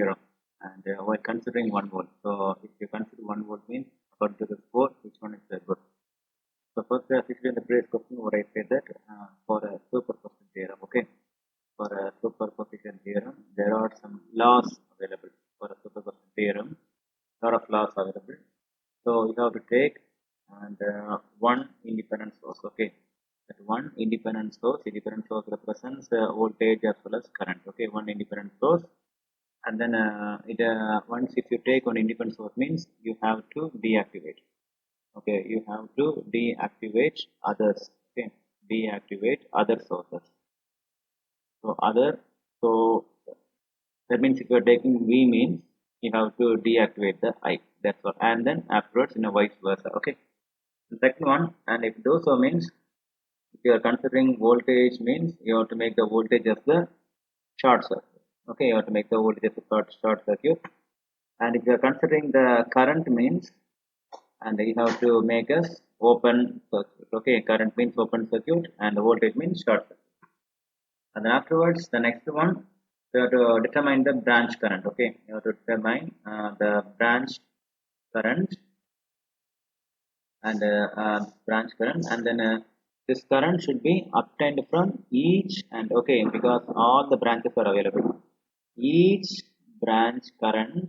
theorem, and while considering 1 volt. So if you consider 1 volt means according to the score, which one is good? So first, actually in the previous question, what I said that for a superposition theorem, okay, for a superposition theorem, there are some laws available for a superposition theorem. Lot of laws available. So you have to take and one independent source, okay. That one independent source represents voltage as well as current, okay. One independent source, and then once if you take one independent source means you have to deactivate, okay. You have to deactivate others, okay. Deactivate other sources. So that means if you are taking V means you have to deactivate the I, that's all, and then afterwards in a vice versa, okay. The second one, and if those so means if you are considering voltage means you have to make the voltage as the short circuit, okay. You have to make the voltage as a short circuit, and if you are considering the current means, and you have to make us open circuit, okay. Current means open circuit and the voltage means short circuit. And then afterwards the next one, you have to determine the branch current, okay. You have to determine the branch current and and then this current should be obtained from each, and okay, because all the branches are available, each branch current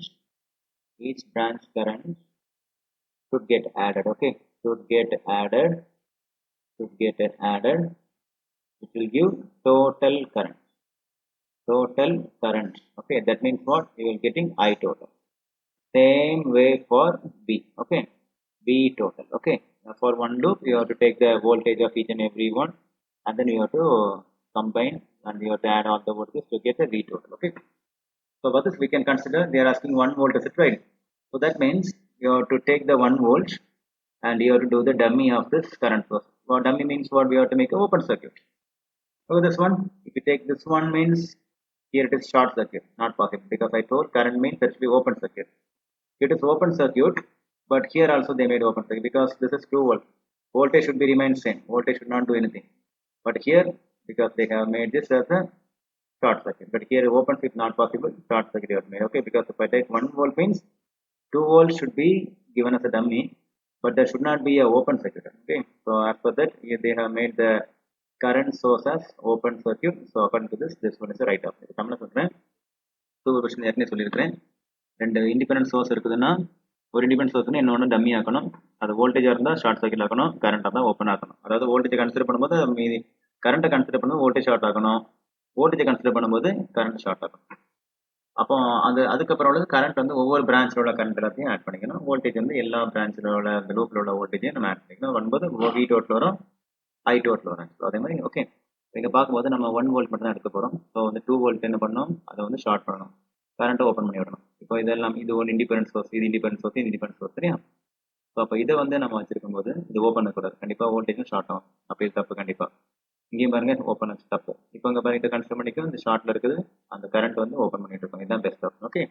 should get added, okay. Should get added, it will give total current, okay. That means what? You will getting I total. Same way for B, okay. B total, okay. Now for one loop you have to take the voltage of each and every one, and then you have to combine and you have to add all the voltages to get a V total, okay. So for this we can consider they are asking 1 volt, is it right? So that means you have to take the 1 volt and you have to do the dummy of this current source. Well, dummy means what? We have to make an open circuit. So this one, if you take this one means here it is short circuit, not possible, because I told current means that should be open circuit. It is open circuit, but here also they made open circuit because this is 2 volt. Voltage should be remain same. Voltage should not do anything. But here, because they have made this as a short circuit, but here open circuit not possible. Short circuit you have made, okay. Because if I take 1 volt means 2 volts should be given as a dummy, but there should not be a open circuit, okay. So after that they have made the current source as open circuit. So according to this one is the right option. தமிழ்ல சொல்றேன், superposition ஏற்கனவே சொல்லியிருக்கிறேன். ரெண்டு independent source இருக்குதுன்னா ஒரு independent source இன்னொன்று dummy ஆக்கணும். அது வோல்டேஜாக இருந்தால் ஷார்ட் சர்க்கிட் ஆக்கணும், கரண்டாக இருந்தால் ஓப்பன் ஆக்கணும். அதாவது வோல்டேஜை கன்சிடர் பண்ணும்போது மீதி கரண்ட்டை கன்சிடர் பண்ணும்போது வோல்டேஜ் ஷார்ட் ஆகணும், வோல்டேஜை கன்சிடர் பண்ணும்போது கரண்ட் ஷார்ட் ஆகணும். அப்போ அதுக்கப்புறம் உள்ளது கரண்ட் வந்து ஒவ்வொரு பிரான்ச்சில் உள்ள கரண்ட் எல்லாத்தையும் ஆட் பண்ணிக்கணும். வோல்டேஜ் வந்து எல்லா பிரான்ச்சில் உள்ள அந்த லூப்பில் உள்ள வோல்டேஜையும் நம்ம ஆட் பண்ணிக்கணும். வரும்போது வி டோட்டில் வரும், ஐ டோட்டில் வரும். ஸோ அதே மாதிரி ஓகே. இங்கே பார்க்கும்போது நம்ம 1 வோல்ட் மட்டும் தான் எடுக்க போகிறோம். ஸோ வந்து 2 வோல்ட் என்ன பண்ணணும், அதை வந்து ஷார்ட் பண்ணணும், கரண்ட்டை ஓப்பன் பண்ணி விடணும். இப்போ இதெல்லாம் இது ஒரு இண்டிபெண்டன்ட் சோர்ஸ், இது இண்டிபெண்டன்ட் சோர்ஸ், இது இண்டிபெண்டன்ட் சோர்ஸ், சரியா. ஸோ அப்போ இதை வந்து நம்ம வச்சிருக்கும் போது இது ஓப்பன் பண்ணக்கூடாது, கண்டிப்பாக வோல்டேஜும் ஷார்ட் ஆகும். அப்போ இது தப்பு கண்டிப்பாக. இங்கேயும் பாருங்க ஓப்பன் ஆச்சு, தப்பு. இப்போ இங்கே பாருங்க கன்சிடர் பண்ணிக்கும் இந்த ஷார்ட்ல இருக்குது, அந்த கரண்ட் வந்து ஓப்பன் பண்ணிட்டு இருக்கோம். இதுதான் பெஸ்ட் ஆப்ஷன், ஓகே.